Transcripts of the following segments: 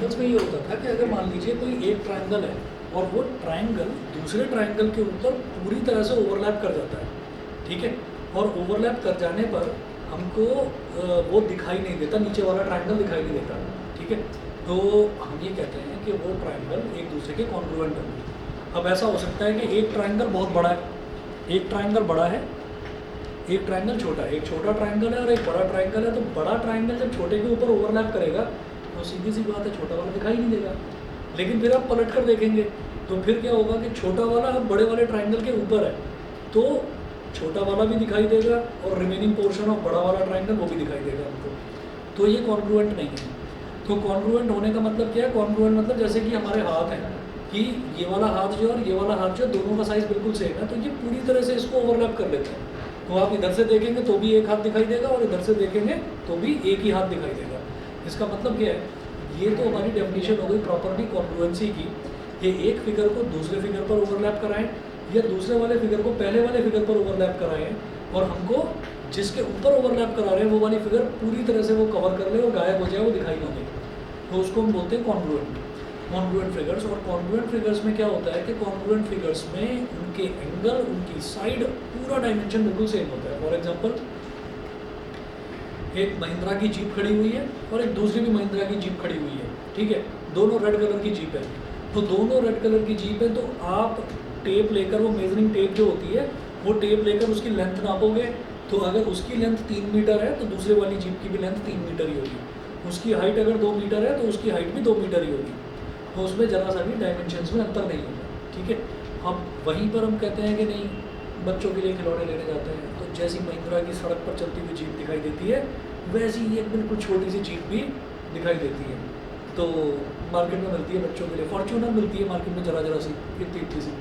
Triangles में ये होता था कि अगर मान लीजिए कोई एक ट्रायंगल है और वो ट्रायंगल दूसरे ट्रायंगल के ऊपर पूरी तरह से ओवरलैप कर जाता है, ठीक है, और ओवरलैप कर जाने पर हमको वो दिखाई नहीं देता, नीचे वाला ट्रायंगल दिखाई नहीं देता, ठीक है, तो हम ये कहते हैं कि वो ट्रायंगल एक दूसरे के कॉन्ग्रुएंट होंगे। अब ऐसा हो सकता है कि एक ट्रायंगल बहुत बड़ा है, एक ट्रायंगल बड़ा है, एक ट्रायंगल छोटा है, एक छोटा ट्रायंगल है और एक बड़ा ट्रायंगल है, तो बड़ा ट्रायंगल जब छोटे के ऊपर ओवरलैप करेगा तो सीधी सी बात है छोटा वाला दिखाई नहीं देगा। लेकिन फिर आप पलट कर देखेंगे तो फिर क्या होगा कि छोटा वाला अब बड़े वाले ट्रायंगल के ऊपर है, तो छोटा वाला भी दिखाई देगा और रिमेनिंग पोर्शन ऑफ बड़ा वाला ट्रायंगल वो भी दिखाई देगा हमको। तो ये कॉन्ग्रुएंट नहीं है। तो कॉन्ग्रुएंट होने का मतलब क्या है? कॉन्ग्रुएंट मतलब जैसे कि हमारे हाथ हैं कि ये वाला हाथ जो और ये वाला हाथ जो, दोनों का साइज़ बिल्कुल सेम है, तो ये पूरी तरह से इसको ओवरलैप कर लेते हैं। तो आप इधर से देखेंगे तो भी एक हाथ दिखाई देगा और इधर से देखेंगे तो भी एक ही हाथ दिखाई देगा। इसका मतलब क्या है? ये तो हमारी डेफिनेशन हो गई प्रॉपर्टी कॉन्ग्रुएंसी की, कि एक फिगर को दूसरे फिगर पर ओवरलैप कराएं या दूसरे वाले फिगर को पहले वाले फिगर पर ओवरलैप कराएं और हमको जिसके ऊपर ओवरलैप करा रहे हैं वो वाली फिगर पूरी तरह से वो कवर कर ले और गायब हो जाए, वो दिखाई ना दे, तो उसको हम बोलते हैं कॉन्ग्रुएंट फिगर्स। और कॉन्ग्रुएंट फिगर्स में क्या होता है कि कॉन्ग्रुएंट फिगर्स में उनके एंगल, उनकी साइड, पूरा डायमेंशन बिल्कुल सेम होता है। फॉर एग्जांपल, एक महिंद्रा की जीप खड़ी हुई है और एक दूसरी भी महिंद्रा की जीप खड़ी हुई है, ठीक है, दोनों रेड कलर की जीप है, तो दोनों रेड कलर की जीप है, तो आप टेप लेकर, वो मेजरिंग टेप जो होती है वो टेप लेकर उसकी लेंथ नापोगे, तो अगर उसकी लेंथ 3 मीटर है तो दूसरे वाली जीप की भी लेंथ 3 मीटर ही होगी। उसकी हाइट अगर 2 मीटर है तो उसकी हाइट भी 2 मीटर ही होगी, तो उसमें ज़रा सा भी डायमेंशंस में अंतर नहीं होगा, ठीक है। अब वहीं पर हम कहते हैं कि नहीं, बच्चों के लिए खिलौने लेने जाते हैं तो जैसी महिंद्रा की सड़क पर चलती हुई जीप दिखाई देती है वैसी एक बिल्कुल छोटी सी जीप भी दिखाई देती है, तो मार्केट में मिलती है बच्चों के लिए, फॉर्च्यूनर मिलती है मार्केट में जरा सी, इतनी सी,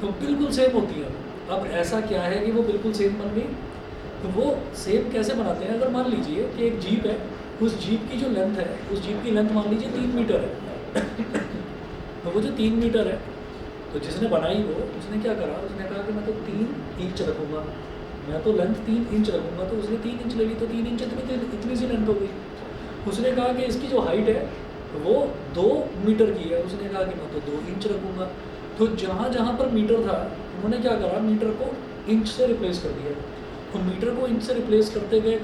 तो बिल्कुल सेम होती है। अब ऐसा क्या है कि वो बिल्कुल सेम बन गई, तो वो सेम कैसे बनाते हैं? अगर मान लीजिए कि एक जीप है, उस जीप की जो लेंथ है, उस जीप की लेंथ मान लीजिए 3 मीटर है तो वो जो 3 मीटर है, तो जिसने बनाई वो, उसने क्या करा, उसने कहा कि मैं तो 3 इंच रखूँगा, मैं तो लेंथ 3 इंच रखूँगा, तो उसने 3 इंच ले ली, तो 3 इंच इतनी सी लेंथ हो गई। उसने कहा कि इसकी जो हाइट है वो 2 मीटर की है, उसने कहा कि मैं तो 2 इंच रखूँगा। तो जहाँ जहाँ पर मीटर था उन्होंने क्या करा, मीटर को इंच से रिप्लेस कर दिया, तो मीटर को इंच से रिप्लेस करते गए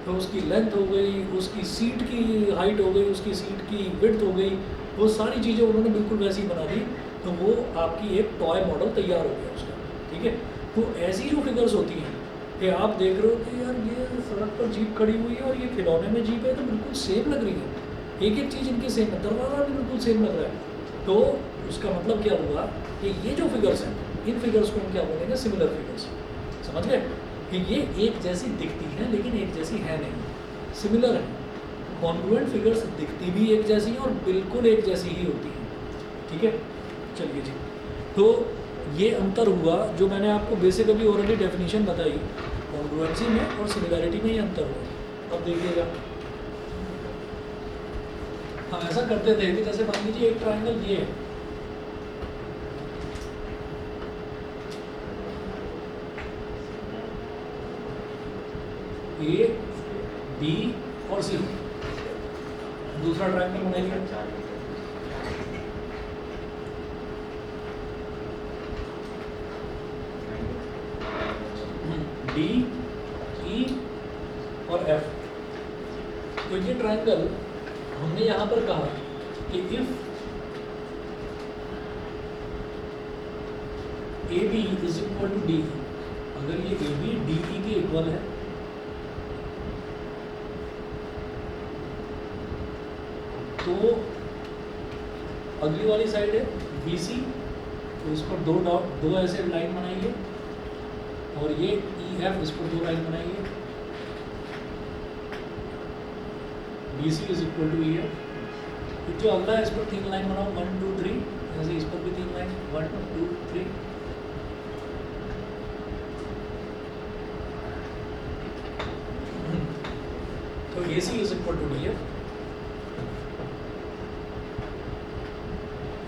तो उसकी लेंथ हो गई, उसकी सीट की हाइट हो गई, उसकी सीट की विड्थ हो गई, वो सारी चीज़ें उन्होंने बिल्कुल वैसी बना दी, तो वो आपकी एक टॉय मॉडल तैयार हो गया उसका, ठीक है। तो ऐसी जो फिगर्स होती हैं कि आप देख रहे हो कि यार ये सड़क पर जीप खड़ी हुई है और ये खिलौने में जीप है, तो बिल्कुल सेम लग रही है, एक एक चीज़ इनकी सेम है, दरवाज़ा भी बिल्कुल सेम लग रहा है, तो उसका मतलब क्या हुआ कि ये जो फिगर्स हैं, इन फिगर्स को हम क्या बोलेंगे? Similar figures. समझ गए कि ये एक जैसी दिखती हैं लेकिन एक जैसी है नहीं, सिमिलर है। कॉन्ग्रुएंट फिगर्स दिखती भी एक जैसी हैं और बिल्कुल एक जैसी ही होती हैं, ठीक है। चलिए जी, तो ये अंतर हुआ जो मैंने आपको बेसिक अभी ऑलरेडी डेफिनेशन बताई, कॉन्ग्रुएंसी में और सिमिलैरिटी में ये अंतर हुआ। अब देखिएगा, हम ऐसा करते थे कि जैसे मान लीजिए एक ट्रायंगल ये है, ए, बी और सी, दूसरा ट्रायंगल बनाइए, डी, ई और एफ। तो ये ट्रायंगल हमने यहाँ पर कहा कि if A B is equal to D, अगर ये ए बी डी ई के इक्वल है तो अगली वाली साइड है बी सी, तो इस पर दो ऐसे लाइन बनाइए और ये ई एफ, इस पर 2 लाइन बनाइए, B C is equal to E F. जो अगला है इस पर 3 लाइन बनाओ, 1 2 3, ऐसे इस पर भी 3 लाइन, 1 2 3, तो A C is equal to D F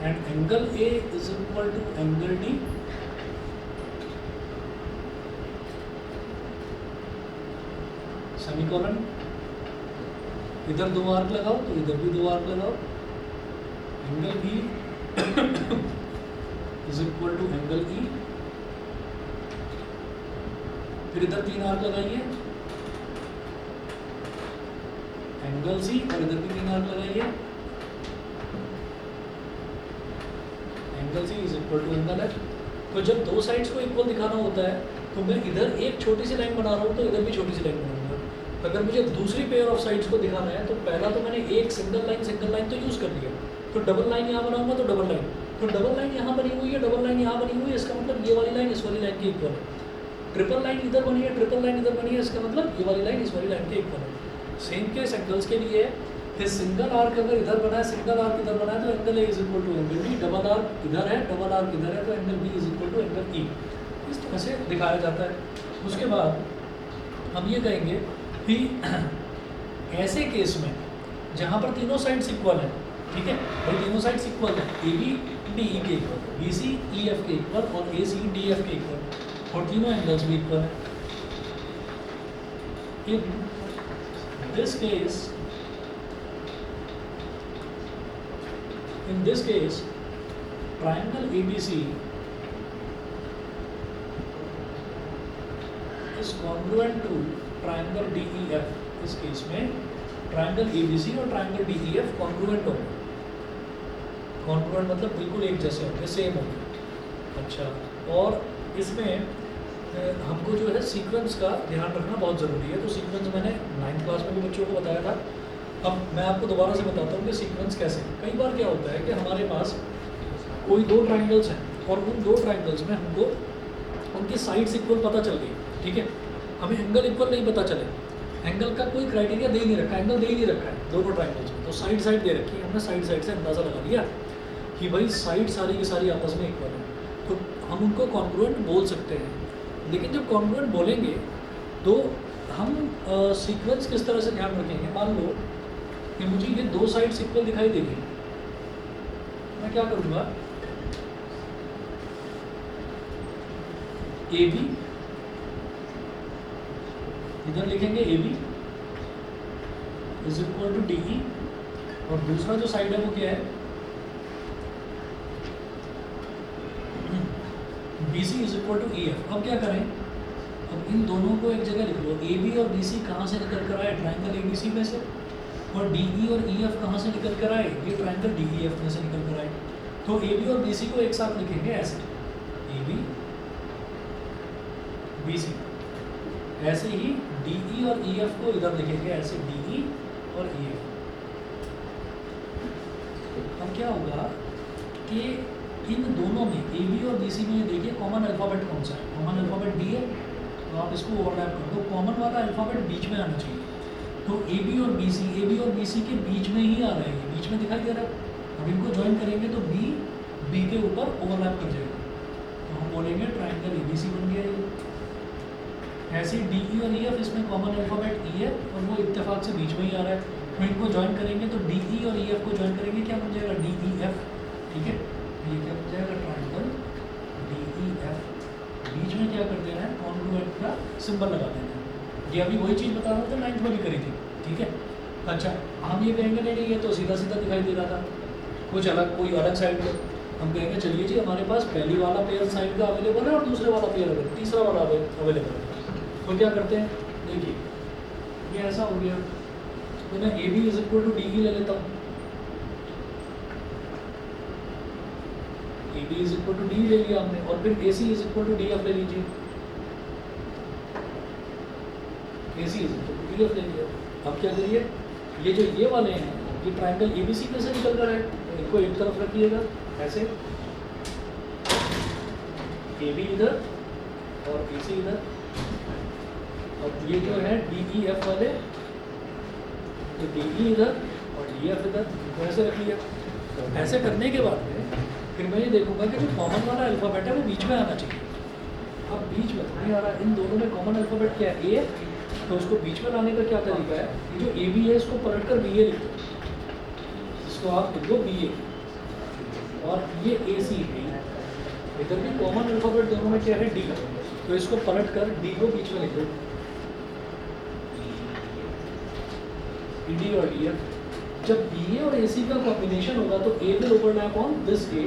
and angle A is equal to angle D, semicolon, इधर 2 आर्क लगाओ तो इधर भी 2 आर्क लगाओ, angle B is equal to angle E. फिर इधर 3 आर्क लगाइए, एंगल सी, और इधर भी 3 आर्क लगाइए, angle C is equal to angle F. तो जब दो साइड्स को इक्वल दिखाना होता है तो मैं इधर एक छोटी सी लाइन बना रहा हूँ तो इधर भी छोटी सी लाइन बनाऊंगा। अगर मुझे दूसरी पेयर ऑफ साइड्स को दिखाना है तो पहला तो मैंने एक सिंगल लाइन तो यूज़ कर लिया, तो डबल लाइन यहाँ बनाऊंगा तो डबल लाइन, तो डबल लाइन यहाँ बनी हुई है, डबल लाइन यहाँ बनी हुई है, इसका मतलब ये वाली लाइन इस वाली लाइन के इक्वल है। ट्रिपल लाइन इधर बनी है, ट्रिपल लाइन इधर बनी है, इसका मतलब ये वाली लाइन इस वाली लाइन के इक्वल है। सेम केस एंगल्स के लिए है, सिंगल आर्क अगर इधर बना है, सिंगल आर्क इधर बना है तो angle A is equal to angle B, double arc इधर है, डबल आर्क इधर है तो angle B is equal to angle E. इस तरह से दिखाया जाता है। उसके बाद हम ये कहेंगे कि ऐसे केस में जहाँ पर तीनों साइड्स इक्वल हैं, ठीक है भाई, तीनों साइड्स इक्वल हैं, ए बी डी ई के equal, B C E F के इक्वल और ए सी डी एफ के इक्वल, और तीनों एंगल्स भी इक्वल हैं। In this case, triangle ABC is congruent to triangle DEF। इस केस में ट्रायंगल ABC और ट्रायंगल DEF कॉन्ग्रुएंट होंगे। कॉन्ग्रुएंट मतलब बिल्कुल एक जैसे होंगे, सेम होंगे। अच्छा, और इसमें हमको जो है सीक्वेंस का ध्यान रखना बहुत ज़रूरी है। तो सीक्वेंस मैंने 9th क्लास में भी बच्चों को बताया था। अब मैं आपको दोबारा से बताता हूँ कि सीक्वेंस कैसे। कई बार क्या होता है कि हमारे पास कोई 2 ट्राइंगल्स हैं और उन 2 ट्राइंगल्स में हमको उनकी साइड्स इक्वल पता चल गई, ठीक है, हमें एंगल इक्वल नहीं पता चले, एंगल का कोई क्राइटेरिया दे नहीं रखा, एंगल दे ही नहीं रखा है दोनों ट्राइंगल्स में, तो साइड दे रखी है, हमने साइड से अंदाज़ा लगा लिया कि भाई साइड सारी की सारी आपस में इक्वल है, तो हम उनको कॉन्ग्रुएंट बोल सकते हैं। लेकिन जब कॉन्ग्रुएंट बोलेंगे तो हम सीक्वेंस किस तरह से ध्यान रखेंगे। मान लो कि मुझे ये 2 साइड्स इक्वल दिखाई देगी, मैं क्या करूँगा, ए बी इधर लिखेंगे, A B is equal to D E, और दूसरा जो साइड है वो क्या है, B C is equal to E F. अब क्या करें, अब इन दोनों को एक जगह लिख लो, ए बी और बी सी कहाँ से निकल कर आए, ट्राइंगल ए बी सी में से, और डी ई और ई एफ कहाँ से निकल कर आए, ये ट्राइंगल डी ई एफ में से निकल कर आए। तो ए बी और बी सी को एक साथ लिखेंगे ऐसे, ए बी बी सी, ऐसे ही डी ई और ई एफ को इधर लिखेंगे ऐसे, डी ई और ई एफ। अब क्या होगा कि इन दोनों में ए बी और बी सी में देखिए कॉमन अल्फ़ाबेट कौन सा है, कॉमन अल्फ़ाबेट डी है, तो आप इसको ओवरलैप कर दो, कॉमन वाला अल्फ़ाबेट बीच में आना चाहिए। तो ए बी और बी सी के बीच में ही आ रहा है, ये बीच में दिखाई दे रहा है। अब इनको ज्वाइन करेंगे तो बी के ऊपर ओवरलैप कर जाएगा, तो हम बोलेंगे ट्राइंगल ए बी सी बन गया ये। ऐसे डी ई और ई एफ, इसमें कॉमन अल्फ़ाबेट ई है और वो इत्तेफाक से बीच में ही आ रहा है, तो इनको ज्वाइन करेंगे तो डी ई और ई एफ को ज्वाइन करेंगे, क्या बन जाएगा, डी ई एफ, ठीक है, ये क्या बन जाएगा, ट्राइंगल डी ई एफ। बीच में क्या कर देना है, कॉन्ग्रुएंट का सिंबल लगा देना है। ये अभी वही चीज़ बता रहा था 9th में भी करी थी, ठीक है। अच्छा, हम ये कहेंगे नहीं ये तो सीधा सीधा दिखाई दे रहा था, कुछ अलग, कोई अलग साइड पे हम कहेंगे चलिए जी हमारे पास पहली वाला पेयर साइड का अवेलेबल है और दूसरे वाला पेयर अवेलेबल, तीसरा वाला अवेलेबल है। तो क्या करते हैं, देखिए ये ऐसा हो गया, तो मैं A B is equal to D E ले लेता हूँ, A B is equal to D ले लिया हमने, और फिर A C is equal to D F ले लीजिए, A C is equal to D F ले लिया। अब क्या करिए, ये जो ये वाले हैं ये ट्राइंगल ए बी सी में से निकल कर है, तो इनको एक तरफ रखिएगा ऐसे, ए बी इधर और ए सी इधर। अब ये जो है डी ई एफ वाले, तो डी ई इधर और डी एफ इधर, इनको ऐसे रख लिया। ऐसे करने के बाद में फिर मैं ये देखूंगा कि जो कॉमन वाला अल्फ़ाबेट है वो बीच में आना चाहिए। अब बीच में नहीं आ रहा, इन दोनों में कॉमन अल्फ़ाबेट क्या है, ए, तो उसको बीच में लाने का क्या तरीका है, ये जो ए बी है इसको पलट कर बी ए लिख दो, इसको आप लिख दो बी ए, और ये ए सी है, इधर भी कॉमन अल्फ़ाबेट दोनों में क्या है, डी, तो इसको पलट कर डी को बीच में लिख दो, डी और डी एफ। जब बी ए और ए सी का कॉम्बिनेशन होगा तो ए विल ओवरलैप ऑन दिस ए,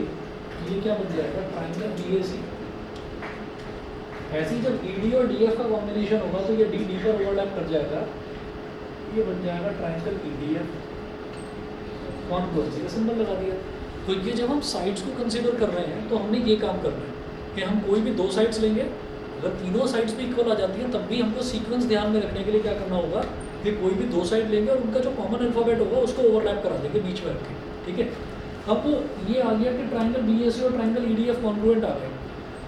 ये क्या बन जाएगा, ट्राइंगल बी ए सी। ऐसे ही जब ई डी और डी एफ का कॉम्बिनेशन होगा तो ये डी डी पर ओवरलैप कर जाएगा, ये बन जाएगा triangle E D F. Confluency का सिंबल लगा दिया। तो ये जब हम साइड्स को कंसीडर कर रहे हैं तो हमने ये काम करना है कि हम कोई भी दो साइड्स लेंगे, अगर तीनों साइड्स भी इक्वल आ जाती हैं तब भी हमको सीक्वेंस ध्यान में रखने के लिए क्या करना होगा कि कोई भी दो साइड लेंगे और उनका जो कॉमन अल्फाबेट होगा उसको ओवरलैप करा देंगे बीच में रख के, ठीक है। अब ये आ गया कि ट्राइंगल बी ए सी और triangle E D F congruent आ गए,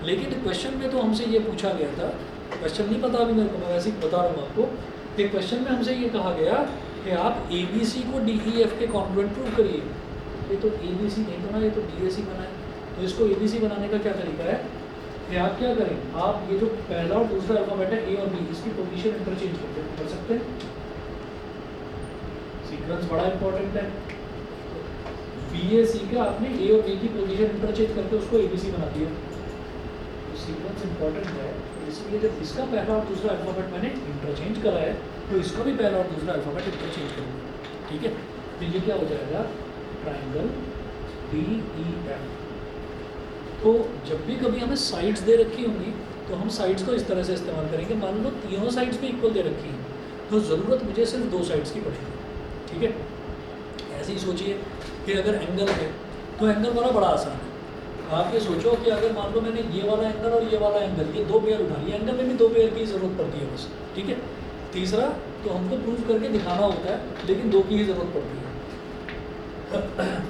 लेकिन क्वेश्चन में तो हमसे ये पूछा गया था, क्वेश्चन नहीं पता अभी मेरे को, मैं वैसे ही बता रहा हूँ आपको कि क्वेश्चन में हमसे ये कहा गया कि आप ए बी सी को डी ई एफ के कॉन्ग्रुएंट प्रूव करिए। ये तो ए बी सी नहीं बना, ये तो डी ए सी बना है। तो इसको ए बी सी बनाने का क्या तरीका है कि आप क्या करें, आप ये जो पहला और दूसरा अल्फाबेट है ए और बी, इसकी पोजीशन इंटरचेंज कर सकते हैं। सीक्वेंस बड़ा इंपॉर्टेंट है। बी ए सी का आपने ए और बी की पोजीशन इंटरचेंज करके उसको ए बी सी बना दिया। तो सीक्वेंस इंपॉर्टेंट है, इसलिए जब इसका पहला और दूसरा अल्फाबेट मैंने इंटरचेंज करा है तो इसका भी पहला और दूसरा अल्फाबेट इंटरचेंज करूँगा, ठीक है। तो ये क्या हो जाएगा, ट्राइंगल डी ई एफ। तो जब भी कभी हमें साइड्स दे रखी होंगी तो हम साइड्स को इस तरह से इस्तेमाल करेंगे। मान लो तीनों साइड्स भी इक्वल दे रखी हैं तो ज़रूरत मुझे सिर्फ दो साइड्स की पड़ेगी, ठीक है। ऐसे ही सोचिए कि अगर एंगल है तो एंगल वाला बड़ा आसान है। आप ये सोचो कि अगर मान लो मैंने ये वाला एंगल और ये वाला एंगल, ये दो पेयर उठा लिए, एंगल में भी दो पेयर की ज़रूरत पड़ती है बस, ठीक है। तीसरा तो हमको प्रूव करके दिखाना होता है, लेकिन दो की ही ज़रूरत पड़ती है।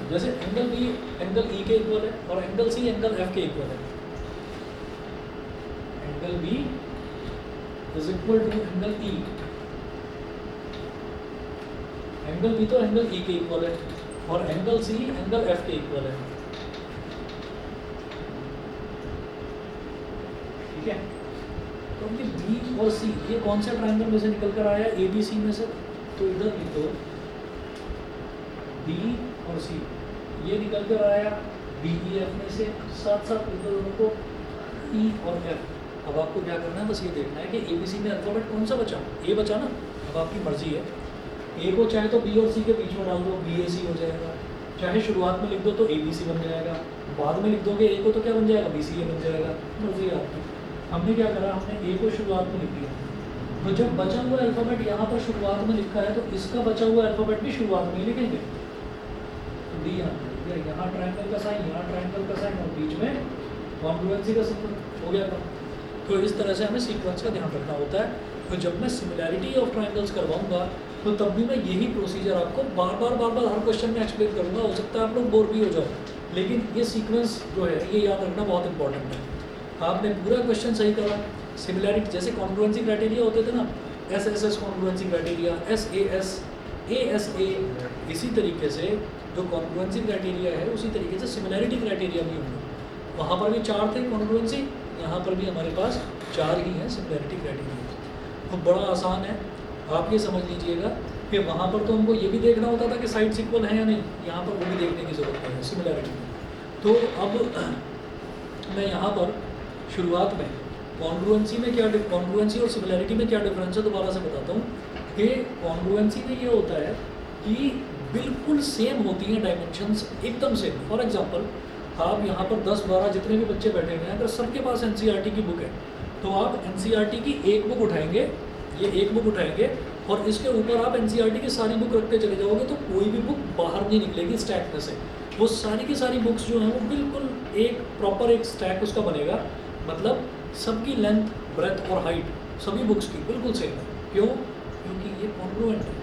जैसे एंगल बी एंगल ई के इक्वल है और एंगल सी एंगल एफ के इक्वल है। Angle B is equal to angle E, angle B तो एंगल ई के इक्वल है और एंगल सी एंगल एफ के इक्वल है, ठीक है। तो ये बी और सी ये कौन से ट्रायंगल में से निकल कर आया, ए बी सी में से। तो इधर लिखो बी और सी, ये निकल कर आया डी ई एफ में से, साथ साथ इधर दोनों को ई और एफ। अब आपको क्या करना है, बस ये देखना है कि ए बी सी में अल्फाबेट कौन सा बचा, ए बचा ना। अब आपकी मर्जी है, ए को चाहे तो बी और सी के बीच में डाल दो, बी ए सी हो जाएगा। चाहे शुरुआत में लिख दो तो ए बी सी बन जाएगा, बाद में लिख दोगे ए को तो क्या बन जाएगा, बी सी ए बन जाएगा। मर्जी है आपकी। हमने क्या करा, हमने ए को शुरुआत में लिख दिया। तो जब बचा हुआ अल्फाबेट यहाँ पर शुरुआत में लिखा है तो इसका बचा हुआ अल्फाबेट भी शुरुआत में लिखेंगे। डी यहाँ ट्रायंगल का साइन, यहाँ ट्रायंगल का साइन और बीच में कॉन्ग्रुएंसी का सिंबल हो गया था। तो इस तरह से हमें सीक्वेंस का ध्यान रखना होता है। तो जब मैं सिमिलैरिटी ऑफ ट्रायंगल्स करवाऊंगा तो तब भी मैं यही प्रोसीजर आपको बार बार हर क्वेश्चन में एक्सप्लेन करूंगा। हो सकता है आप लोग बोर भी हो जाओ, लेकिन ये सीक्वेंस जो है ये याद रखना बहुत इंपॉर्टेंट है। आपने पूरा क्वेश्चन सही करा, सिमिलैरिटी जैसे कॉन्ग्रुएंसी क्राइटेरिया होते थे ना, S S S congruency criteria, S A, इसी तरीके से जो कॉन्ग्रुएंसी क्राइटेरिया है उसी तरीके से सिमिलैरिटी क्राइटेरिया भी होंगे। वहाँ पर भी 4 थे कॉन्ग्रुएंसी, यहाँ पर भी हमारे पास 4 ही हैं सिमिलैरिटी क्राइटेरिया। तो बड़ा आसान है, आप ये समझ लीजिएगा कि वहाँ पर तो हमको ये भी देखना होता था कि साइड्स इक्वल हैं या नहीं, यहाँ पर वो भी देखने की ज़रूरत नहीं है सिमिलैरिटी में। तो अब मैं यहाँ पर शुरुआत में कॉन्ग्रुएंसी में क्या, कॉन्ग्रुएंसी और सिमिलैरिटी में क्या डिफरेंस है दोबारा से बताता हूँ कि कॉन्ग्रुएंसी में ये होता है कि बिल्कुल सेम होती हैं डायमेंशंस, एकदम सेम। फॉर एग्जांपल आप यहाँ पर 10-12 जितने भी बच्चे बैठे हुए हैं, अगर सबके पास एनसीईआरटी की बुक है तो आप एनसीईआरटी की एक बुक उठाएंगे, ये एक बुक उठाएंगे और इसके ऊपर आप एनसीईआरटी की सारी बुक रखते चले जाओगे तो कोई भी बुक बाहर नहीं निकलेगी स्टैक में से। वो सारी की सारी बुक्स जो हैं वो बिल्कुल एक प्रॉपर एक स्टैक उसका बनेगा, मतलब सबकी लेंथ, ब्रेथ और हाइट सभी बुक्स की बिल्कुल सेम है। क्यों? क्योंकि ये कॉन्ग्रुएंट है,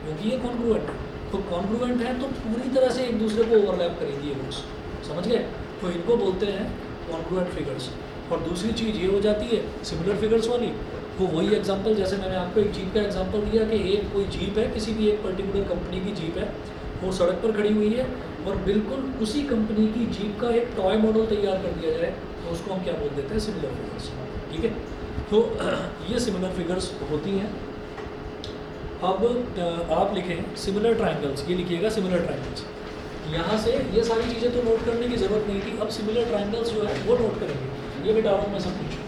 क्योंकि ये कॉन्ग्रुएंट है। तो कॉन्ग्रुएंट है तो पूरी तरह से एक दूसरे को ओवरलैप करेंगी ये बुक्स, समझ गए? तो इनको बोलते हैं कॉन्ग्रुएंट फिगर्स। और दूसरी चीज़ ये हो जाती है सिमिलर फिगर्स वाली, वो वही एग्जांपल जैसे मैंने आपको एक जीप का एग्जांपल दिया कि एक कोई जीप है, किसी भी एक पर्टिकुलर कंपनी की जीप है, वो सड़क पर खड़ी हुई है और बिल्कुल उसी कंपनी की जीप का एक टॉय मॉडल तैयार कर दिया जाए तो उसको हम क्या बोल देते हैं, सिमिलर फिगर्स, ठीक है। तो ये सिमिलर फिगर्स होती हैं। अब आप लिखें सिमिलर ट्रायंगल्स, ये लिखिएगा सिमिलर ट्रायंगल्स। यहाँ से ये सारी चीज़ें तो नोट करने की ज़रूरत नहीं थी, अब सिमिलर ट्रायंगल्स जो है वो नोट करेंगे। ये भी डालूँ मैं सब कुछ।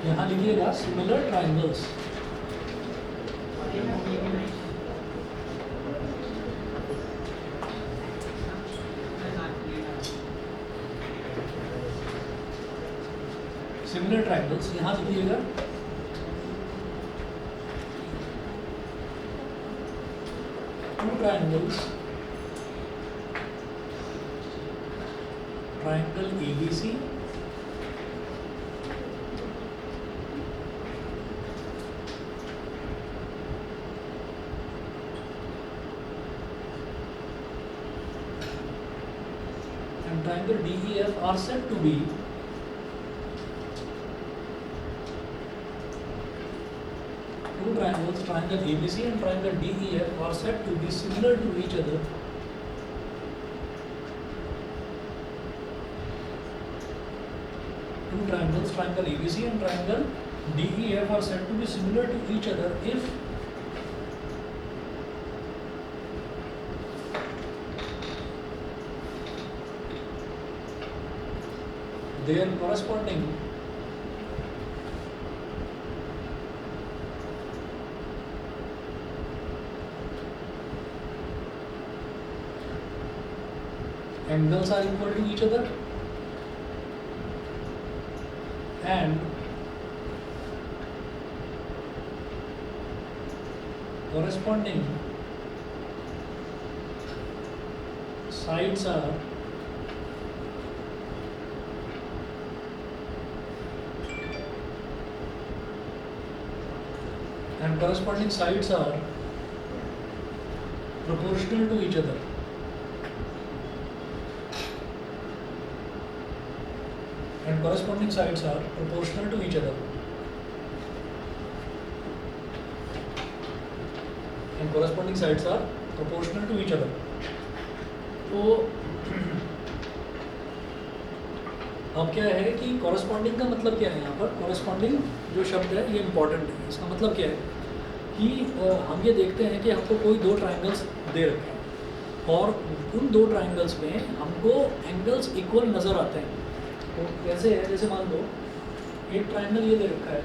यहाँ लिखिएगा सिमिलर ट्राइंगल्स। सिमिलर ट्राइंगल्स यहाँ लिखिएगा two triangles, triangle ABC and triangle DEF are said to be two triangles, triangle ABC and triangle DEF are said to be similar to each other two triangles, triangle ABC and triangle DEF are said to be similar to each other if their corresponding angles are equal to each other and corresponding sides are proportional to each other. And corresponding sides are proportional to each other. And corresponding sides are proportional to each other. तो अब क्या है कि corresponding का मतलब क्या है यहाँ पर? corresponding जो शब्द है ये important है। इसका मतलब क्या है कि हम ये देखते हैं कि हमको कोई दो ट्राइंगल्स दे रखे हैं और उन दो ट्राइंगल्स में हमको एंगल्स इक्वल नज़र आते हैं। तो कैसे है, जैसे मान लो एक ट्राइंगल ये दे रखा है,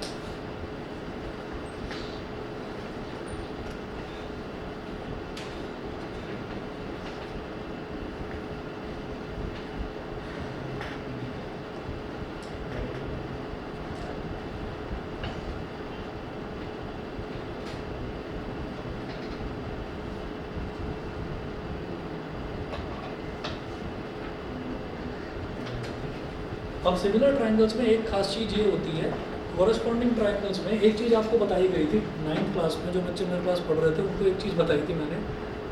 अब सिमिलर ट्राइंगल्स में एक खास चीज़ ये होती है, कॉरस्पॉन्डिंग ट्राइंगल्स में एक चीज़ आपको बताई गई थी 9th क्लास में, जो बच्चे मेरे पास पढ़ रहे थे उनको एक चीज़ बताई थी मैंने,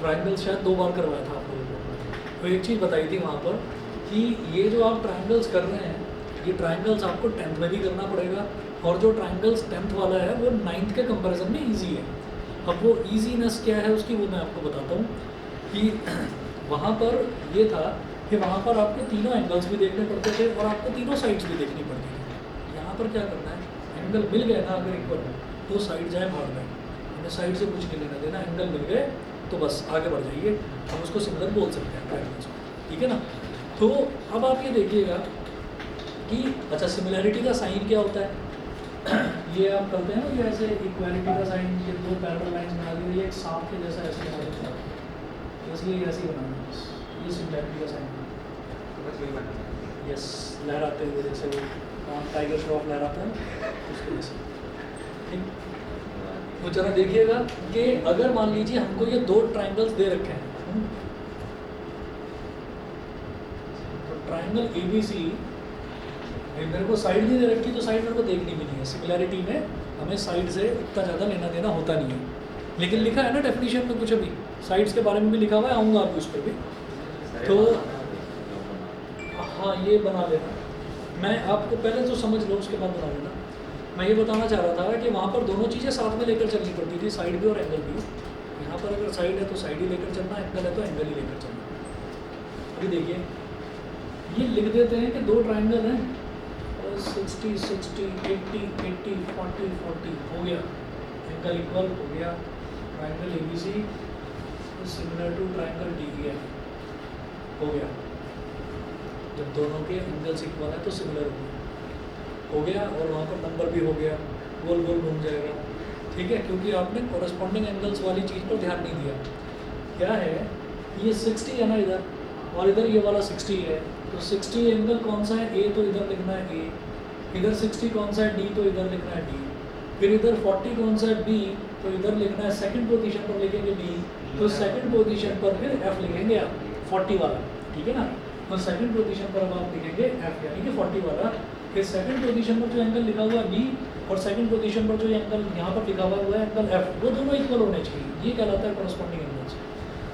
ट्राइंगल्स शायद 2 बार करवाया था आप लोगों को। तो एक चीज़ बताई थी वहाँ पर कि ये जो आप ट्राइंगल्स कर रहे हैं ये ट्राइंगल्स आपको 10th में भी करना पड़ेगा और जो ट्राइंगल्स 10th वाला है वो 9th के कंपेरिजन में ईजी है। अब वो ईजीनेस क्या है उसकी वो मैं आपको बताता हूँ कि वहाँ पर ये था कि वहाँ पर आपको तीनों एंगल्स भी देखने पड़ते थे और आपको तीनों साइड्स भी देखनी पड़ती थी। यहाँ पर क्या करना है, एंगल मिल गए ना अगर इक्वल तो साइड जाए भाग में, हमें साइड से कुछ नहीं लेना देना, एंगल मिल गए तो बस आगे बढ़ जाइए, हम उसको सिमिलर बोल सकते हैं ट्राइंगल्स को, ठीक है ना। तो अब आप ये देखिएगा कि अच्छा सिमिलैरिटी का साइन क्या होता है ये आप करते हैं ना, ये ऐसे इक्वालिटी का साइन, ये दो पैरेलल लाइंस बना दी, ये एक सांप के जैसा ऐसे बना देता है, इसलिए ऐसे ही बनाना है, ये सिमिलैरिटी का साइन है। यस, लहराते हुए जैसे वो टाइगर श्रॉफ लहराता है उसके जैसे, ठीक। तो जरा देखिएगा कि अगर मान लीजिए हमको ये दो ट्राइंगल्स दे रखे हैं, तो ट्राइंगल ABC मेरे को साइड नहीं दे रखी तो साइड मेरे को देखनी भी नहीं है। सिमिलैरिटी में हमें साइड से इतना ज़्यादा लेना देना होता नहीं है, लेकिन लिखा है ना डेफिनेशन में कुछ, अभी साइड्स के बारे में भी लिखा हुआ है, आऊँगा आपको उस पर भी। तो हाँ ये बना लेना, मैं आपको पहले तो समझ लो उसके बाद बना लेना। मैं ये बताना चाह रहा था कि वहाँ पर दोनों चीज़ें साथ में लेकर चलनी पड़ती थी, साइड भी और एंगल भी। यहाँ पर अगर साइड है तो साइड ही लेकर चलना, एंगल है तो एंगल ही लेकर चलना। अभी देखिए ये लिख देते हैं कि दो ट्राइंगल हैं, 60 60 80 80 40 40 हो गया, एंगल इक्वल हो गया, triangle ABC similar to triangle DEF हो गया। जब दोनों के एंगल्स इक्वल है तो सिमिलर हो गया। हो गया और वहाँ पर नंबर भी हो गया, गोल गोल घूम जाएगा, ठीक है, क्योंकि आपने कॉरस्पॉन्डिंग एंगल्स वाली चीज़ पर ध्यान नहीं दिया। क्या है, ये 60 है ना इधर, और इधर ये वाला 60 है, तो 60 एंगल कौन सा है, ए, तो इधर लिखना है ए, इधर 60 कौन सा है, डी, तो इधर लिखना है डी, फिर इधर 40 कौन सा है, बी, तो इधर लिखना है सेकंड पोजीशन पर लिखेंगे बी, तो सेकंड पोजीशन पर फिर एफ लिखेंगे आप 40 वाला, ठीक है ना, तो सेकंड पोजीशन पर अब आप लिखेंगे एफ यानी कि 40 वाला, फिर सेकंड पोजीशन पर जो एंगल लिखा हुआ है बी और सेकंड पोजीशन पर जो एंगल यहाँ पर लिखा हुआ है एंगल एफ, वो दोनों इक्वल होने चाहिए, ये कहलाता है कॉरस्पॉन्डिंग एंगल्स।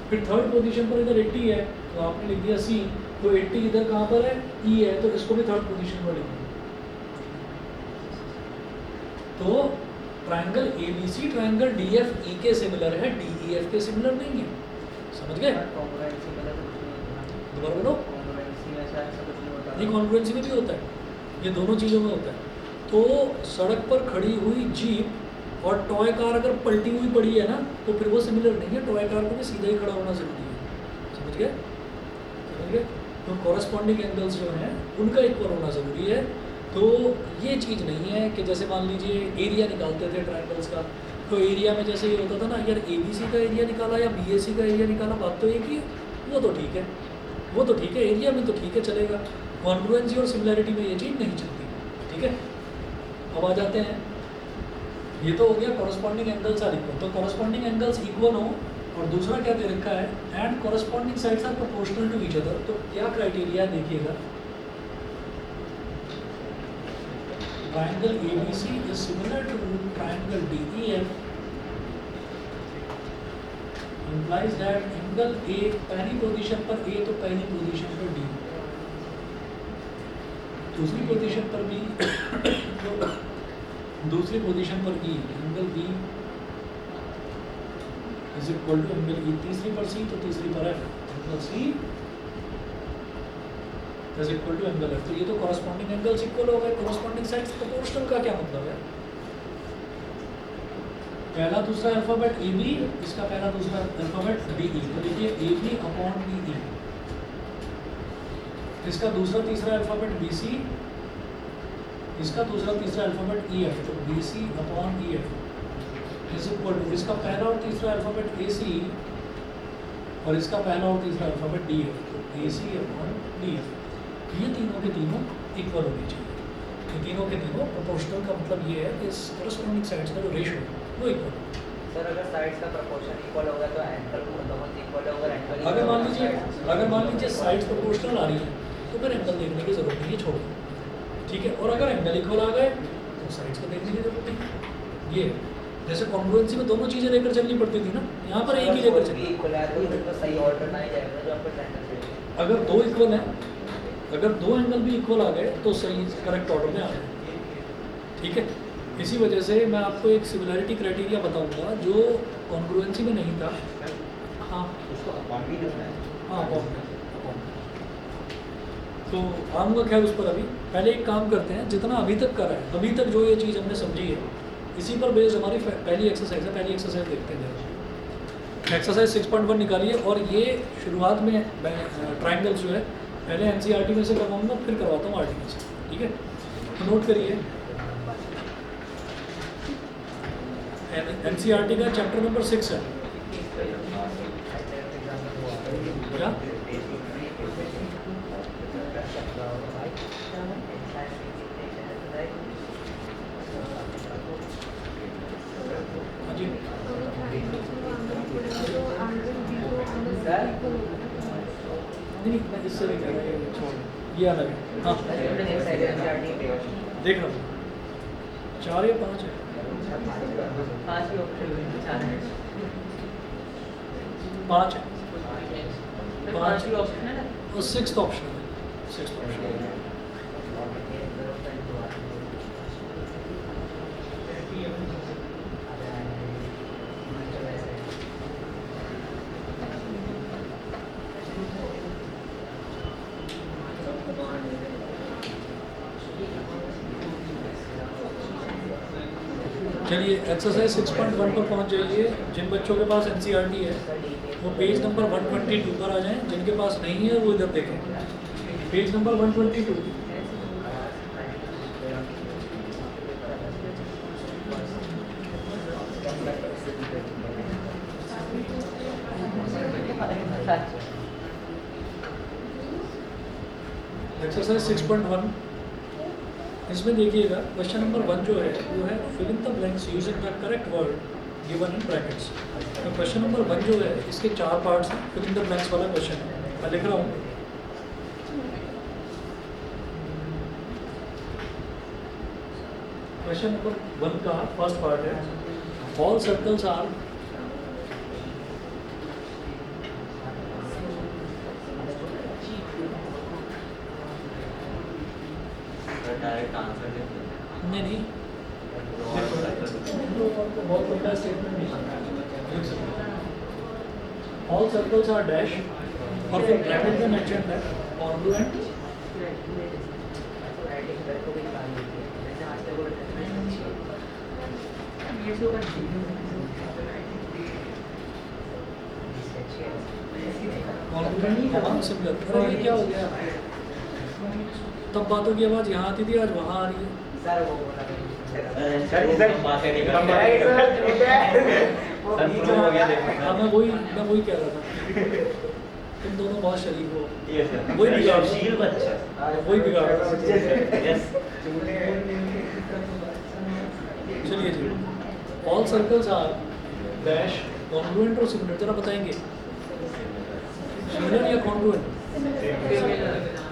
फिर थर्ड पोजीशन पर इधर 80 है तो आपने लिख दिया सी, तो 80 इधर कहाँ पर है, ई है, तो इसको भी थर्ड पोजीशन पर लिखेंगे। तो ट्रायंगल एबीसी ट्रायंगल डीएफ ई के सिमिलर है, डीईएफ के सिमिलर नहीं है, समझ गए? दोबारा बोलो। नहीं, कॉन्ग्रुएंसी में भी होता है, ये दोनों चीज़ों में होता है। तो सड़क पर खड़ी हुई जीप और टॉय कार अगर पलटी हुई पड़ी है ना, तो फिर वो सिमिलर नहीं है, टॉय कार को भी सीधा ही खड़ा होना जरूरी है, समझ गए? समझ गए? तो कॉरस्पॉन्डिंग एंगल्स जो हैं उनका इक्वल होना ज़रूरी है। तो ये चीज़ नहीं है कि जैसे मान लीजिए एरिया निकालते थे ट्रायंगल्स का, तो एरिया में जैसे ये होता था ना, यार एबीसी का एरिया निकाला या बीएसी का एरिया निकाला, बात तो एक ही है, वो तो ठीक है, वो तो ठीक है, एरिया में तो ठीक है चलेगा, कॉन्ग्रुएंसी और सिमिलैरिटी में ये चीज़ नहीं चलती, ठीक है। अब आ जाते हैं, ये तो हो गया कॉरस्पॉन्डिंग एंगल्स आर इक्वल, तो कॉरस्पॉन्डिंग एंगल्स इक्वल हो, और दूसरा क्या दे रखा है, and corresponding sides are proportional to each other. तो क्या क्राइटेरिया देखिएगा, triangle ABC is similar to triangle DEF implies that angle A पहली पोजीशन पर A, तो पहली पोजीशन पर D, दूसरी पोजीशन पर B, तो दूसरी पोजीशन पर E, angle B is equal to angle E, तीसरी पर C, तो तीसरी पर F, angle C is equal to angle F। तो ये तो कॉरस्पॉन्डिंग एंगल्स इक्वल हो गए। कॉरस्पॉन्डिंग साइड्स प्रोपोर्शनल का क्या मतलब है, पहला दूसरा अल्फाबेट AB, इसका पहला दूसरा अल्फाबेट BE, तो देखिए AB अपॉन BE, इसका दूसरा तीसरा अल्फाबेट BC, इसका दूसरा तीसरा अल्फाबेट EF, तो BC upon EF is equal to इसका पहला और तीसरा अल्फाबेट AC और इसका पहला और तीसरा अल्फाबेट DF, तो AC अपॉन DF। ये तीनों के तीनों इक्वल होने चाहिए, ये तीनों के तीनों प्रोपोर्शनल का मतलब ये है कि कॉरस्पॉन्डिंग साइड्स का जो रेशियो है वो इक्वल है। सर अगर साइड्स का प्रोपोर्शन इक्वल होगा तो एंगल दोनों इक्वल होगा, एंगल अगर मान लीजिए साइड्स प्रोपोर्शनल आ रही है तो फिर एंगल देखने की जरूरत नहीं है, छोड़ दो, ठीक है। और अगर एंगल इक्वल आ गए तो साइड्स को देखने की जरूरत नहीं। ये जैसे कॉन्ग्रुएंसी में दोनों चीज़ें लेकर चलनी पड़ती थी ना, यहाँ पर एक ही लेकर चलनी। इक्वल है तो सही ऑर्डर ना ही जाएगा जो आपको ट्रायंगल चाहिए। अगर दो इक्वल हैं, अगर दो एंगल भी इक्वल आ गए तो सही करेक्ट ऑर्डर में आ गए, ठीक है। इसी वजह से मैं आपको एक सिमिलैरिटी क्राइटेरिया बताऊंगा जो कॉन्ग्रुएंसी में नहीं था। हाँ उसको अपॉन भी लिखना है। हाँ अपॉन, तो आऊँगा खैर उस पर। अभी पहले एक काम करते हैं, जितना अभी तक करा है, अभी तक जो ये चीज़ हमने समझी है, इसी पर बेस्ड हमारी पहली एक्सरसाइज है। पहली एक्सरसाइज देखते हैं। एक्सरसाइज 6.1 निकालिए, और ये शुरुआत में ट्राइंगल्स जो है पहले NCERT में से करवाऊंगा, फिर करवाता हूँ RT में से, ठीक है। तो नोट करिए, NCERT का चैप्टर नंबर 6 है क्या? हाँ जी, नहीं मैं इससे नहीं कह रहा, ये छोड़, ये अलग है। हाँ देख रहा हूँ, 4 या 5 है, 5 ही ऑप्शन है, 5 है, 5 ही ऑप्शन है, और 6th ऑप्शन है, 6th ऑप्शन है। चलिए एक्सरसाइज 6.1 पर पहुंच जाइए। जिन बच्चों के पास NCERT है वो पेज नंबर 122 पर आ जाएं, जिनके पास नहीं है वो इधर देखें, पेज नंबर 122। एक्सरसाइज 6.1, इसमें देखिएगा क्वेश्चन नंबर 1 जो है वो है fill in the blanks using the correct word given in brackets. तो क्वेश्चन नंबर 1 जो है इसके 4 पार्ट्स हैं, फिल इन द ब्लैंक्स वाला क्वेश्चन है, मैं लिख रहा हूँ। क्वेश्चन नंबर 1 का फर्स्ट पार्ट है all circles are direct answer नहीं बहुत बड़ा स्टेटमेंट नहीं, ऑल सर्कल्स आर डैश और फिर ब्रैकेट में मेंशन है कॉन्ग्रुएंट सिमिलर। अरे ये क्या हो गया, तब बातों की आवाज़ यहाँ आती थी, आज वहाँ आ रही है। सर वो बोला हाँ मैं वही कह रहा था, तुम दोनों बहुत शरीफ हो, वही बिगाड़ रहा था। चलिए जी, all circles are dash congruent और सिमिलर, जरा बताएंगे सिमिलर या कॉन्ग्रुएंट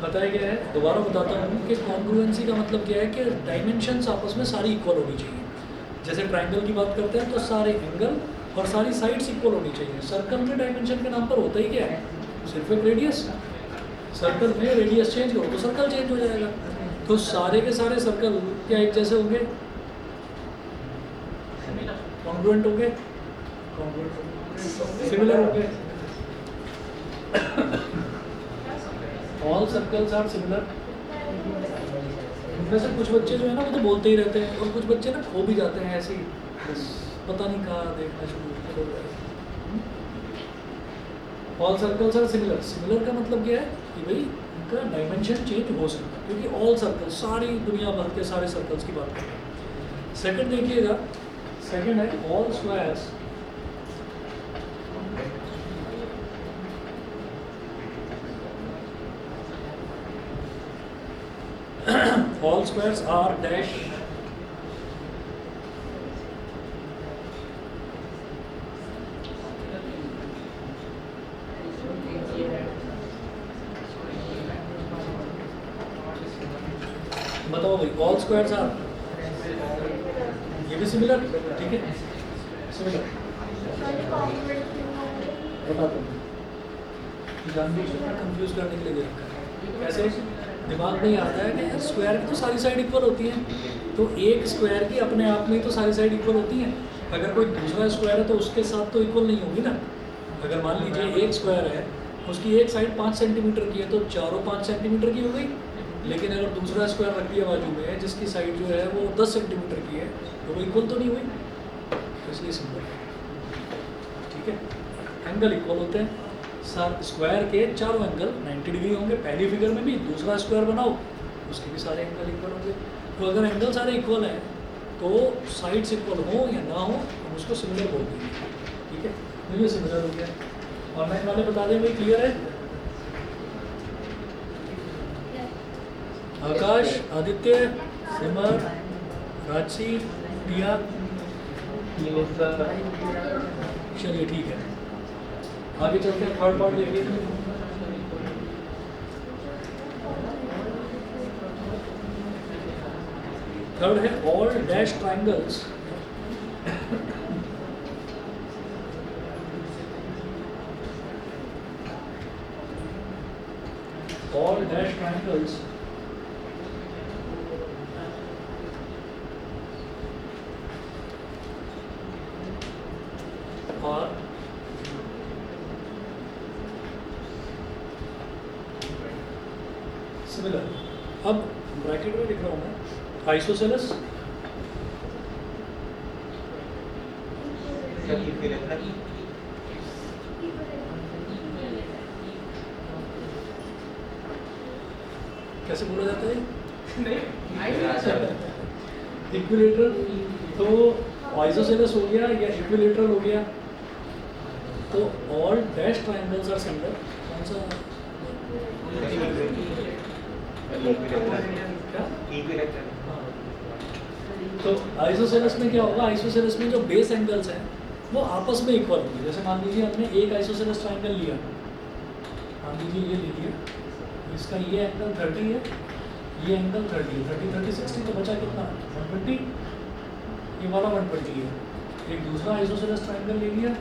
बताया गया है। दोबारा बताता हूँ कि कॉन्ग्रुएंसी का मतलब क्या है कि डायमेंशंस आपस में सारी इक्वल होनी चाहिए। जैसे ट्राइंगल की बात करते हैं तो सारे एंगल और सारी साइड्स इक्वल होनी चाहिए। सर्कल में डायमेंशन के नाम पर होता ही क्या है, सिर्फ एक रेडियस। सर्कल में रेडियस चेंज करो तो सर्कल चेंज हो जाएगा। तो सारे के सारे सर्कल क्या एक जैसे होंगे, कॉन्ग्रुएंट होंगे, सिमिलर होंगे। All circles are similar. वैसे कुछ बच्चे जो है ना वो तो बोलते ही रहते हैं और कुछ बच्चे ना खो भी जाते हैं ऐसे ही, बस पता नहीं कहाँ देखना शुरू हो गया। All circles are similar, similar का मतलब क्या है कि भाई इनका डायमेंशन चेंज हो सकता है, क्योंकि ऑल सर्कल सारी दुनिया भर के सारे सर्कल्स की बात करें। सेकंड देखिएगा, सेकंड है all squares all squares are dash बताओ भाई, ऑल स्क्वायर्स आर, ये भी सिमिलर, ठीक है सिमिलर बता दो, जानबूझकर कंफ्यूज करने के लिए दे रखा है। कैसे दिमाग में ही आता है कि स्क्वायर की तो सारी साइड इक्वल होती हैं, तो एक स्क्वायर की अपने आप में तो सारी साइड इक्वल होती हैं। अगर कोई दूसरा स्क्वायर है तो उसके साथ तो इक्वल नहीं होगी ना। अगर मान लीजिए एक स्क्वायर है, उसकी एक साइड 5 सेंटीमीटर की है तो चारों 5 सेंटीमीटर की हो गई। लेकिन अगर दूसरा स्क्वायर रख दिया बाजू में जिसकी साइड जो है वो 10 सेंटीमीटर की है तो वो इक्वल तो नहीं हुई, तो इसलिए सिंपल, ठीक है। एंगल इक्वल होते हैं, स्क्वायर के चारों एंगल 90 डिग्री होंगे। पहली फिगर में भी दूसरा स्क्वायर बनाओ उसके भी सारे एंगल इक्वल होंगे। तो अगर एंगल सारे इक्वल हैं तो साइड्स इक्वल हो या ना हो हम उसको सिमिलर बोल देंगे, ठीक है। तो ये सिमिलर हो गया। ऑनलाइन वाले बता दें भाई, क्लियर है? आकाश, आदित्य, सिमर, राजसी, प्रिया, चलिए ठीक है, आगे चलते हैं। थर्ड पार्ट देखिए, थर्ड है all dash triangles all dash triangles are similar। अब ब्रैकेट में लिख रहा हूँ मैं, आइसोसेलेस कैसे बोला जाता है? इक्विलेटरल, तो आइसोसेलेस हो गया या इक्विलेटरल हो गया। तो all dash triangles are similar. कौन सा क्या? हाँ। तो आइसोसेलेस में क्या होगा, आइसोसेलेस में जो बेस एंगल्स हैं वो आपस में इक्वल होंगे। जैसे मान लीजिए हमने एक आइसोसेलेस ट्राइंगल लिया, मान लीजिए ये ले लिया, इसका ये एंगल 30 है, ये एंगल 30 है, 30 30 60, तो बचा कितना 120, ये वाला 120 है। एक दूसरा आइसोसेलेस ट्राइंगल ले लिया,